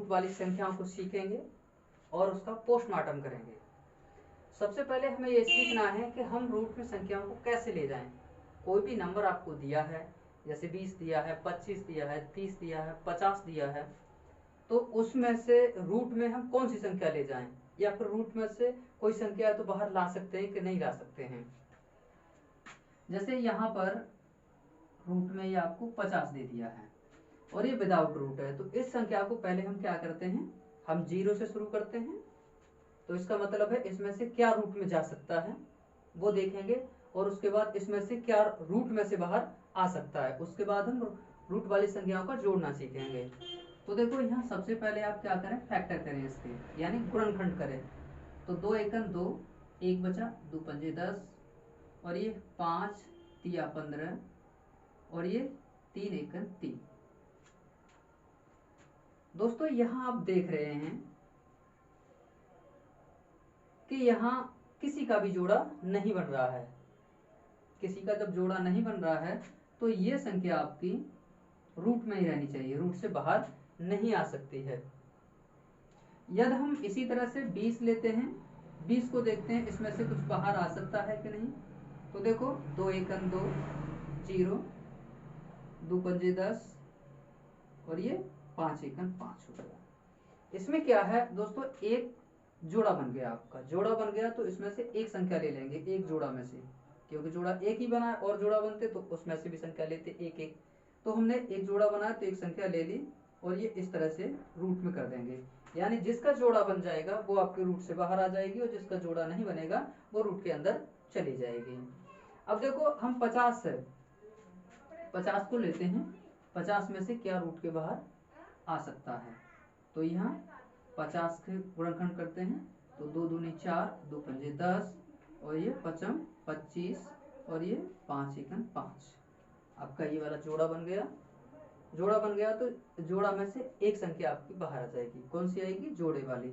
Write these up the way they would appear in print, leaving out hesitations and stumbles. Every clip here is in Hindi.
वाली संख्याओं को सीखेंगे और उसका पोस्टमार्टम करेंगे। सबसे पहले हमें ये सीखना है कि हम रूट में संख्याओं को कैसे ले जाएं। कोई भी नंबर आपको दिया है, जैसे 20 दिया है, 25 दिया है, 30 दिया है, 50 दिया है, तो उसमें से रूट में हम कौन सी संख्या ले जाएं, या फिर रूट में से कोई संख्या तो बाहर ला सकते हैं कि नहीं ला सकते हैं। जैसे यहाँ पर रूट में ये आपको 50 दे दिया है और ये विदाउट रूट है, तो इस संख्या को पहले हम क्या करते हैं, हम 0 से शुरू करते हैं। तो इसका मतलब है इसमें से क्या रूट में जा सकता है वो देखेंगे, और उसके बाद इसमें से क्या रूट में से बाहर आ सकता है। उसके बाद हम रूट वाली संख्याओं का जोड़ना सीखेंगे। तो देखो यहाँ सबसे पहले आप क्या करें, फैक्टर करें इसके, यानी गुणनखंड करें। तो 2 एकम 2, 1 बचा, 2 पंजे 10, और ये 5 तिया 15, और ये 3 एकम 3। दोस्तों यहाँ आप देख रहे हैं कि यहाँ किसी का भी जोड़ा नहीं बन रहा है। किसी का जब जोड़ा नहीं बन रहा है तो ये संख्या आपकी रूट में ही रहनी चाहिए, रूट से बाहर नहीं आ सकती है। यदि हम इसी तरह से 20 लेते हैं, 20 को देखते हैं इसमें से कुछ बाहर आ सकता है कि नहीं। तो देखो 2 एकम 2, 0, 2 पंजे 10, और ये 5 एकम 5 हो गया। इसमें क्या है दोस्तों, एक जोड़ा बन गया, आपका जोड़ा बन गया, तो इसमें से एक संख्या ले लेंगे एक जोड़ा में से, क्योंकि जोड़ा एक ही बना है, और जोड़ा बनते तो उसमें से भी संख्या लेते एक एक। तो हमने एक जोड़ा बनाया तो एक संख्या ले ली, और ये इस तरह से रूट में कर देंगे, यानी जिसका जोड़ा बन जाएगा वो आपके रूट से बाहर आ जाएगी, और जिसका जोड़ा नहीं बनेगा वो रूट के अंदर चली जाएगी। अब देखो हम 50 को लेते हैं, 50 में से क्या रूट के बाहर आ सकता है। तो यहाँ 50 के गुणनखंड करते हैं, तो 2 दूनी 4, 2 पंजे 10, और ये 5 25, और ये 5 एकम 5। आपका ये वाला जोड़ा बन गया। जोड़ा बन गया तो जोड़ा में से एक संख्या आपकी बाहर आ जाएगी, कौन सी आएगी, जोड़े वाली।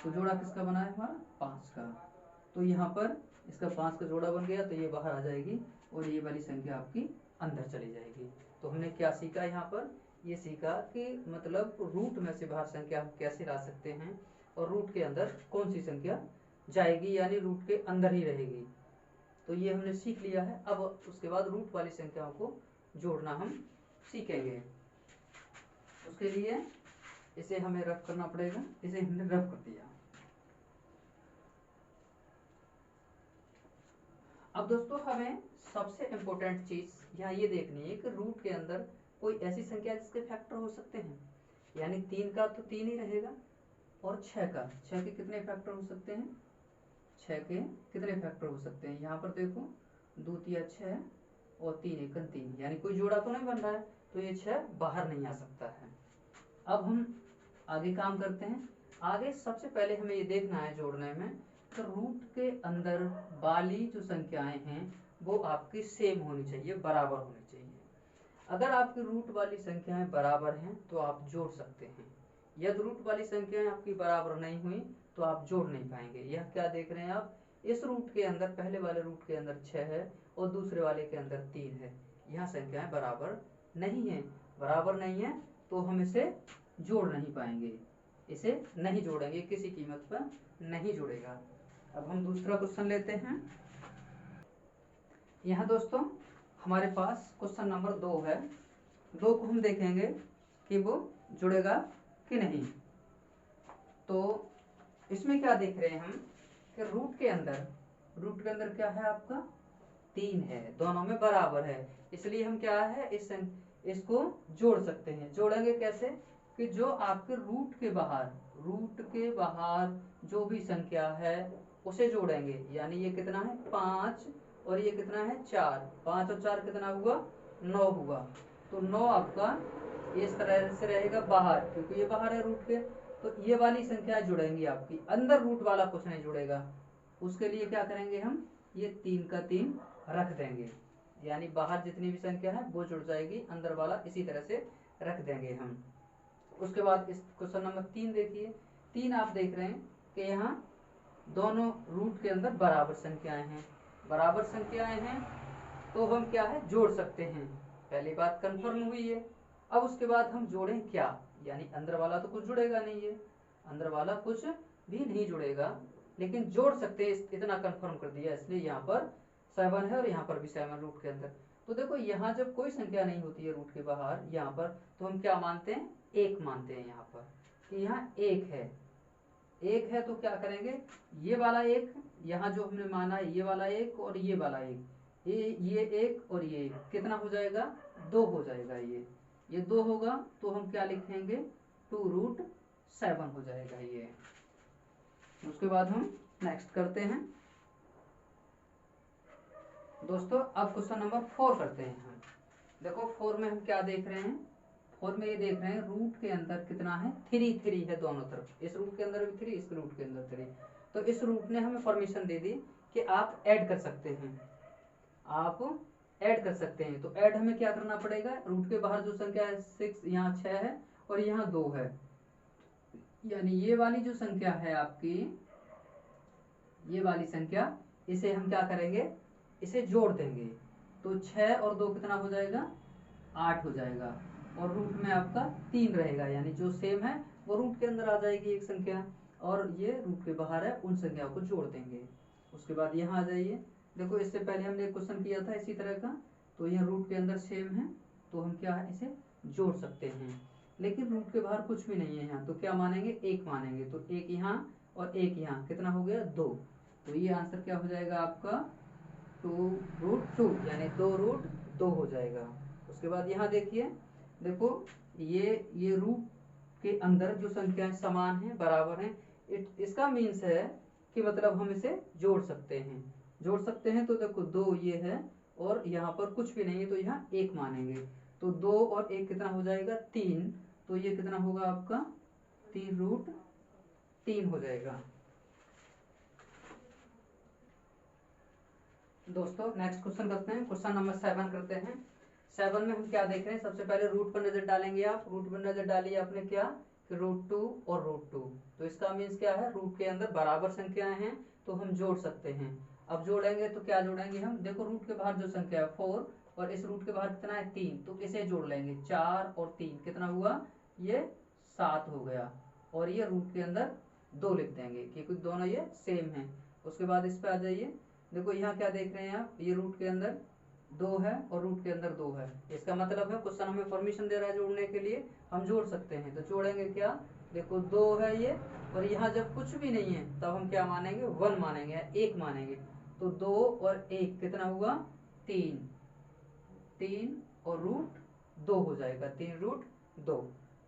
तो जोड़ा किसका बना है हमारा, 5 का। तो यहाँ पर इसका 5 का जोड़ा बन गया, तो ये बाहर आ जाएगी, और ये वाली संख्या आपकी अंदर चली जाएगी। तो हमने क्या सीखा यहाँ पर, ये सीखा कि मतलब रूट में से बाहर संख्या हम कैसे ला सकते हैं, और रूट के अंदर कौन सी संख्या जाएगी, यानी रूट के अंदर ही रहेगी। तो ये हमने सीख लिया है। अब उसके बाद रूट वाली संख्याओं को जोड़ना हम सीखेंगे। उसके लिए इसे हमें रफ करना पड़ेगा, इसे हमने रफ कर दिया। अब दोस्तों हमें सबसे इम्पोर्टेंट चीज यहाँ ये देखनी है कि रूट के अंदर कोई ऐसी संख्या जिसके फैक्टर हो सकते हैं, यानी 3 का तो 3 ही रहेगा, और 6 का, 6 के कितने फैक्टर हो सकते हैं, 6 के कितने फैक्टर हो सकते हैं। यहाँ पर देखो 2 तिया 6 और 3 एकम 3, यानी कोई जोड़ा तो नहीं बन रहा है, तो ये 6 बाहर नहीं आ सकता है। अब हम आगे काम करते हैं। आगे सबसे पहले हमें ये देखना है जोड़ने में, तो रूट के अंदर वाली जो संख्याएं हैं वो आपकी सेम होनी चाहिए, बराबर होनी चाहिए। अगर आपकी रूट वाली संख्याएं बराबर हैं तो आप जोड़ सकते हैं। यदि रूट वाली संख्याएं आपकी बराबर नहीं हुई तो आप जोड़ नहीं पाएंगे। यह क्या देख रहे हैं आप, इस रूट के अंदर, पहले वाले रूट के अंदर 6 है और दूसरे वाले के अंदर 3 है। यह संख्याएं बराबर नहीं है। बराबर नहीं है तो हम इसे जोड़ नहीं पाएंगे, इसे नहीं जोड़ेंगे, किसी कीमत पर नहीं जुड़ेगा। अब हम दूसरा क्वेश्चन लेते हैं। यहाँ दोस्तों हमारे पास क्वेश्चन नंबर 2 है। 2 को हम देखेंगे कि वो जुड़ेगा कि नहीं। तो इसमें क्या देख रहे हैं हम कि रूट के अंदर क्या है आपका, 3 है, दोनों में बराबर है, इसलिए हम क्या है इसको जोड़ सकते हैं। जोड़ेंगे कैसे, कि जो आपके रूट के बाहर जो भी संख्या है उसे जोड़ेंगे। यानी ये कितना है 5, और ये कितना है 4, 5 और 4 कितना हुआ, 9 हुआ। तो 9 आपका इस तरह से रहेगा बाहर, क्योंकि ये बाहर है रूट के। तो ये वाली संख्या जुड़ेंगी आपकी, अंदर रूट वाला कुछ नहीं जुड़ेगा। उसके लिए क्या करेंगे हम, ये 3 का 3 रख देंगे, यानी बाहर जितनी भी संख्या है वो जुड़ जाएगी, अंदर वाला इसी तरह से रख देंगे हम। उसके बाद इस क्वेश्चन नंबर 3 देखिए। 3 आप देख रहे हैं कि यहाँ दोनों रूट के अंदर बराबर संख्याएं हैं, तो हम क्या है जोड़ सकते हैं। पहली बात कंफर्म हुई है। अब उसके बाद हम जोड़ें क्या, यानी अंदर वाला तो कुछ जुड़ेगा नहीं, है अंदर वाला कुछ भी नहीं जुड़ेगा, लेकिन जोड़ सकते हैं, इतना कंफर्म कर दिया, इसलिए यहाँ पर 7 है और यहाँ पर भी 7 रूट के अंदर। तो देखो यहाँ जब कोई संख्या नहीं होती है रूट के बाहर यहाँ पर, तो हम क्या मानते हैं, एक मानते हैं यहाँ पर कि यहाँ एक है। एक है तो क्या करेंगे, ये वाला एक यहाँ जो हमने माना है, ये वाला एक और ये वाला एक, ये एक और ये एक, कितना हो जाएगा, 2 हो जाएगा। ये 2 होगा तो हम क्या लिखेंगे, 2√7 हो जाएगा ये। उसके बाद हम नेक्स्ट करते हैं दोस्तों। अब क्वेश्चन नंबर 4 करते हैं हम। देखो 4 में हम क्या देख रहे हैं, 4 में ये देख रहे हैं रूट के अंदर कितना है, 3 है दोनों तरफ, इस रूट के अंदर भी 3, इस रूट के अंदर 3। तो इस रूट ने हमें परमिशन दे दी कि आप ऐड कर सकते हैं, आप ऐड कर सकते हैं। तो ऐड हमें क्या करना पड़ेगा, रूट के बाहर जो संख्या है 6, यहाँ 6 है और यहाँ 2 है, यानी ये वाली जो संख्या है आपकी, ये वाली संख्या, इसे हम क्या करेंगे, इसे जोड़ देंगे। तो 6 और 2 कितना हो जाएगा, 8 हो जाएगा, और रूट में आपका 3 रहेगा, यानी जो सेम है वो रूट के अंदर आ जाएगी एक संख्या, और ये रूट के बाहर है, उन संख्याओं को जोड़ देंगे। उसके बाद यहाँ आ जाइए, देखो इससे पहले हमने एक क्वेश्चन किया था इसी तरह का, तो यह रूट के अंदर सेम है, तो हम क्या है, इसे जोड़ सकते हैं। लेकिन रूट के बाहर कुछ भी नहीं है यहाँ, तो क्या मानेंगे, एक मानेंगे। तो एक यहाँ और एक यहाँ, कितना हो गया, 2। तो ये आंसर क्या हो जाएगा आपका, 2√2, यानी 2√2 हो जाएगा। उसके बाद यहाँ देखिए, देखो ये रूट के अंदर जो संख्याएं समान हैं, बराबर हैं, इसका मीन्स है कि मतलब हम इसे जोड़ सकते हैं, जोड़ सकते हैं। तो देखो 2 ये है और यहाँ पर कुछ भी नहीं है, तो यहाँ 1 मानेंगे। तो 2 और 1 कितना हो जाएगा, 3। तो ये कितना होगा आपका, 3√3 हो जाएगा। दोस्तों नेक्स्ट क्वेश्चन करते हैं, क्वेश्चन नंबर 7 करते हैं। 7 में हम क्या देख रहे हैं, सबसे पहले रूट पर नजर डालेंगे। आप रूट पर नजर डालिए, आपने क्या कि √2 और √2, तो इसका मीन्स क्या है, रूट के अंदर बराबर संख्याएं हैं तो हम जोड़ सकते हैं। अब जोड़ेंगे तो क्या जोड़ेंगे हम, देखो रूट के बाहर जो संख्या है 4 और इस रूट के बाहर कितना है 3, तो इसे जोड़ लेंगे। 4 और 3 कितना हुआ, ये 7 हो गया, और ये रूट के अंदर 2 लिख देंगे क्योंकि दोनों ये सेम है। उसके बाद इस पे आ जाइए, देखो यहाँ क्या देख रहे हैं आप, ये रूट के अंदर 2 है और रूट के अंदर 2 है, इसका मतलब है क्वेश्चन हमें परमिशन दे रहा है जोड़ने के लिए, हम जोड़ सकते हैं। तो जोड़ेंगे क्या, देखो 2 है ये, और यहाँ जब कुछ भी नहीं है तब हम क्या मानेंगे, 1 मानेंगे, 1 मानेंगे। तो 2 और 1 कितना हुआ, 3 और √2 हो जाएगा, 3√2।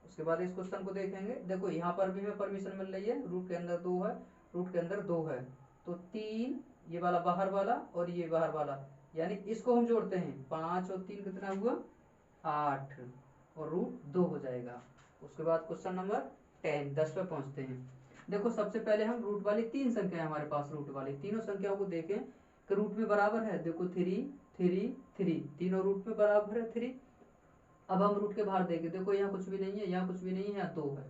उसके बाद इस क्वेश्चन को देखेंगे, देखो यहाँ पर भी हमें परमिशन मिल रही है, रूट के अंदर 2 है, रूट के अंदर 2 है, तो 3 ये वाला बाहर वाला और ये बाहर वाला, यानी इसको हम जोड़ते हैं। 5 और 3 कितना हुआ, 8 और √2 हो जाएगा। उसके बाद क्वेश्चन नंबर 10 पे पहुंचते हैं। देखो सबसे पहले हम रूट वाली 3 संख्याएं हमारे पास, रूट वाली तीनों संख्याओं को देखें कि रूट में बराबर है। देखो 3 3 3, तीनों रूट में बराबर है 3। अब हम रूट के बाहर देखें, देखो यहाँ कुछ भी नहीं है, यहाँ कुछ भी नहीं है, यहाँ 2 है,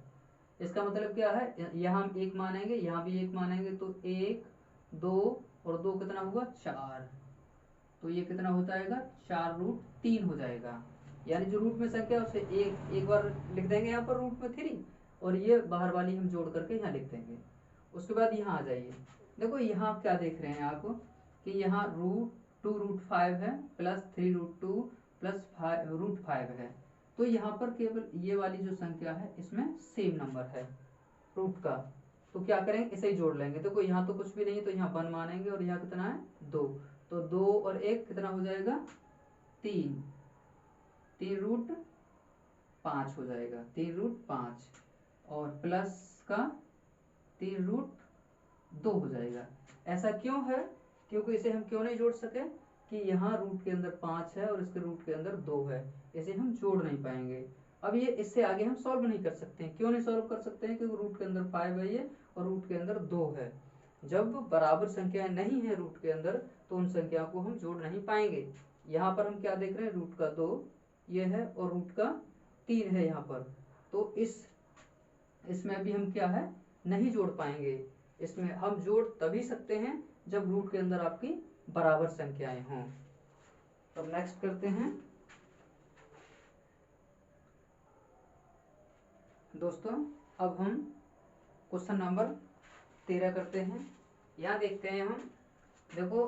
इसका मतलब क्या है, यहाँ हम 1 मानेंगे, यहाँ भी 1 मानेंगे, तो 1 2 और 2 कितना हुआ, 4। तो ये कितना हो जाएगा, 4√3 हो जाएगा। यानी जो रूट में संख्या है उसे एक बार लिख देंगे यहाँ पर रूट में 3, और ये बाहर वाली हम जोड़ करके यहाँ लिख देंगे। उसके बाद यहाँ आ जाइए, देखो यहाँ आप क्या देख रहे हैं आप कि यहाँ √2√5 है प्लस 3√2 प्लस √5 है। तो यहाँ पर केवल ये वाली जो संख्या है इसमें सेम नंबर है रूट का, तो क्या करेंगे, इसे ही जोड़ लेंगे। देखो यहाँ तो कुछ भी नहीं है, तो यहाँ 1 मानेंगे, और यहाँ कितना है 2, तो 2 और 1 कितना हो जाएगा, 3 3√5 हो जाएगा, 3√5, और प्लस का 3√2 हो जाएगा। ऐसा क्यों है, क्योंकि इसे हम क्यों नहीं जोड़ सके कि यहाँ रूट के अंदर 5 है और इसके रूट के अंदर 2 है, इसे हम जोड़ नहीं पाएंगे। अब ये इससे आगे हम सॉल्व नहीं कर सकते हैं। क्यों नहीं सॉल्व कर सकते हैं, क्योंकि रूट के अंदर 5 है ये और रूट के अंदर 2 है। जब बराबर संख्याएं नहीं है रूट के अंदर तो उन संख्याओं को हम जोड़ नहीं पाएंगे। यहाँ पर हम क्या देख रहे हैं, रूट का 2 ये है और रूट का 3 है यहाँ पर, तो इसमें भी हम क्या है, नहीं जोड़ पाएंगे। इसमें हम जोड़ तभी सकते हैं जब रूट के अंदर आपकी बराबर संख्याएं हों। अब नेक्स्ट करते हैं, दोस्तों अब हम क्वेश्चन नंबर 13 करते हैं। यहाँ देखते हैं हम, देखो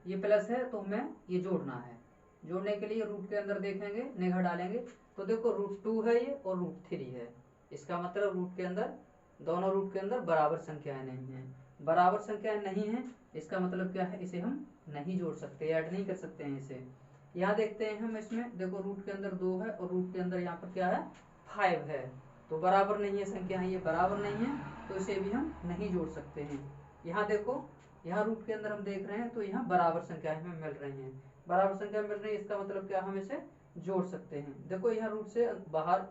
ये प्लस है तो हमें ये जोड़ना है। जोड़ने के लिए रूट के अंदर देखेंगे, निगाह डालेंगे तो देखो √2 है ये और √3 है। इसका मतलब रूट के अंदर, दोनों रूट के अंदर बराबर संख्याएं नहीं हैं। बराबर संख्याएं नहीं हैं इसका मतलब क्या है, इसे हम नहीं जोड़ सकते, ऐड नहीं कर सकते हैं इसे। यहाँ देखते हैं हम, इसमें देखो रूट के अंदर 2 है और रूट के अंदर यहाँ पर क्या है 5 है, तो बराबर नहीं है संख्या है, ये बराबर नहीं है तो इसे भी हम नहीं जोड़ सकते हैं। यहाँ देखो, यहाँ रूट के अंदर हम देख रहे हैं तो यहाँ बराबर संख्याएं हमें मिल रही हैं, बराबर संख्या मिल रही है, इसका मतलब क्या, हम इसे जोड़ सकते हैं। देखो यहाँ रूट से बाहर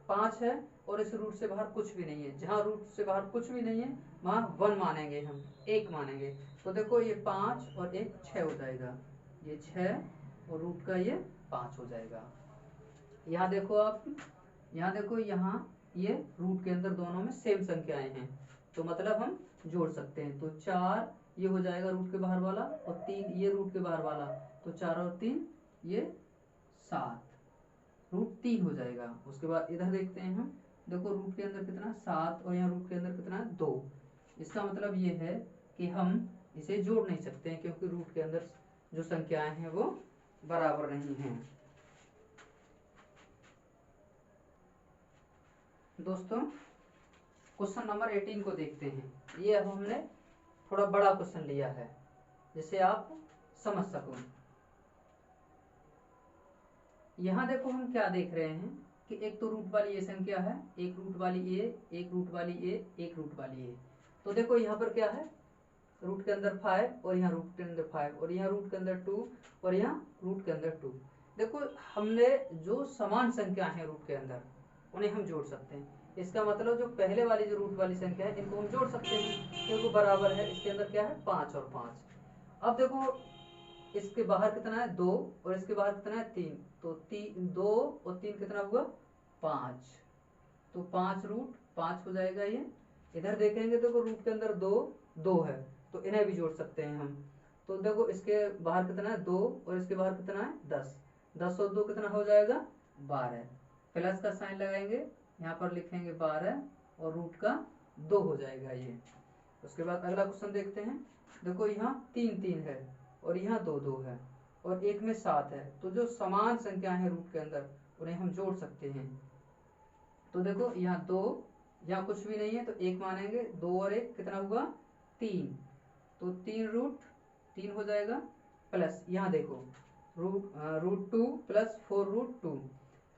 5 है और इस रूट से बाहर कुछ भी नहीं है, जहाँ रूट से बाहर कुछ भी नहीं है वहाँ 1 मानेंगे, हम 1 मानेंगे। तो देखो ये 5 और 1 6 हो जाएगा, ये 6 और रूट का ये 5 हो जाएगा। यहाँ देखो आप, यहाँ देखो, यहाँ ये रूट के अंदर दोनों में सेम संख्याएं हैं तो मतलब हम जोड़ सकते हैं। तो 4 ये हो जाएगा रूट के बाहर वाला और 3 ये रूट के बाहर वाला, तो 4 और 3 ये 7, √3 हो जाएगा। उसके बाद इधर देखते हैं हम, देखो रूट के अंदर कितना 7 और यहाँ रूट के अंदर कितना 2। इसका मतलब ये है कि हम इसे जोड़ नहीं सकते हैं क्योंकि रूट के अंदर जो संख्याएं हैं वो बराबर नहीं हैं। दोस्तों क्वेश्चन नंबर 18 को देखते हैं। ये अब हमने थोड़ा बड़ा क्वेश्चन लिया है जिसे आप समझ सको। यहाँ देखो हम क्या देख रहे हैं कि एक तो रूट वाली ये संख्या है, एक रूट वाली ए, एक रूट वाली ए, एक रूट वाली ए। तो देखो यहाँ पर क्या है, रूट के अंदर 5 और यहाँ रूट के अंदर 5 और यहाँ रूट के अंदर 2 और यहाँ रूट के अंदर 2। देखो हमने जो समान संख्या है रूट के अंदर उन्हें हम जोड़ सकते हैं। इसका मतलब जो पहले वाली जो रूट वाली संख्या है इनको हम जोड़ सकते हैं क्योंकि बराबर है। इसके अंदर क्या है 5 और 5। अब देखो इसके बाहर कितना है 2 और इसके बाहर कितना है 3, तो 2 और 3 कितना हुआ 5, तो 5 रूट 5 हो जाएगा ये। इधर देखेंगे देखो रूट के अंदर 2 है तो इन्हें भी जोड़ सकते हैं हम। तो देखो इसके बाहर कितना है 2 और इसके बाहर कितना है 10, 10 और 2 कितना हो जाएगा 12। प्लस का साइन लगाएंगे, यहाँ पर लिखेंगे 12 और रूट का 2 हो जाएगा ये। उसके बाद अगला क्वेश्चन देखते हैं। देखो यहाँ 3 है और यहाँ 2 है और एक में 7 है, तो जो समान संख्या है रूट के अंदर उन्हें हम जोड़ सकते हैं। तो देखो यहाँ 2, यहाँ कुछ भी नहीं है तो 1 मानेंगे, 2 और 1 कितना हुआ 3, तो 3 रूट 3 हो जाएगा। प्लस यहाँ देखो √2 प्लस 4 √2,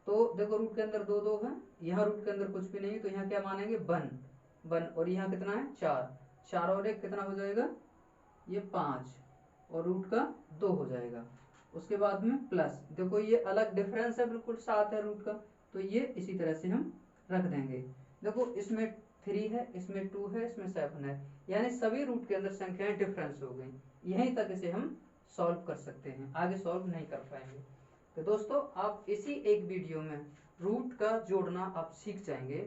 तो देखो रूट के अंदर 2 है, यहाँ रूट के अंदर कुछ भी नहीं है तो यहाँ क्या मानेंगे 1 और यहाँ कितना है 4 और 1 कितना हो जाएगा ये 5 और रूट का 2 हो जाएगा। उसके बाद में प्लस, देखो ये अलग डिफरेंस है, बिल्कुल 7 है रूट का, तो ये इसी तरह से हम रख देंगे। देखो इसमें 3 है, इसमें 2 है, इसमें 7 है, यानी सभी रूट के अंदर संख्याएं डिफरेंस हो गई। यहीं तक इसे हम सॉल्व कर सकते हैं, आगे सॉल्व नहीं कर पाएंगे। तो दोस्तों आप इसी एक वीडियो में रूट का जोड़ना आप सीख जाएंगे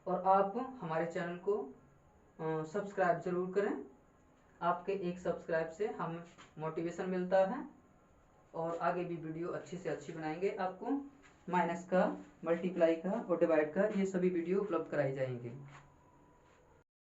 और आप हमारे चैनल को सब्सक्राइब जरूर करें। आपके एक सब्सक्राइब से हमें मोटिवेशन मिलता है और आगे भी वीडियो अच्छी से अच्छी बनाएंगे। आपको माइनस का, मल्टीप्लाई का और डिवाइड का ये सभी वीडियो उपलब्ध कराई जाएंगे।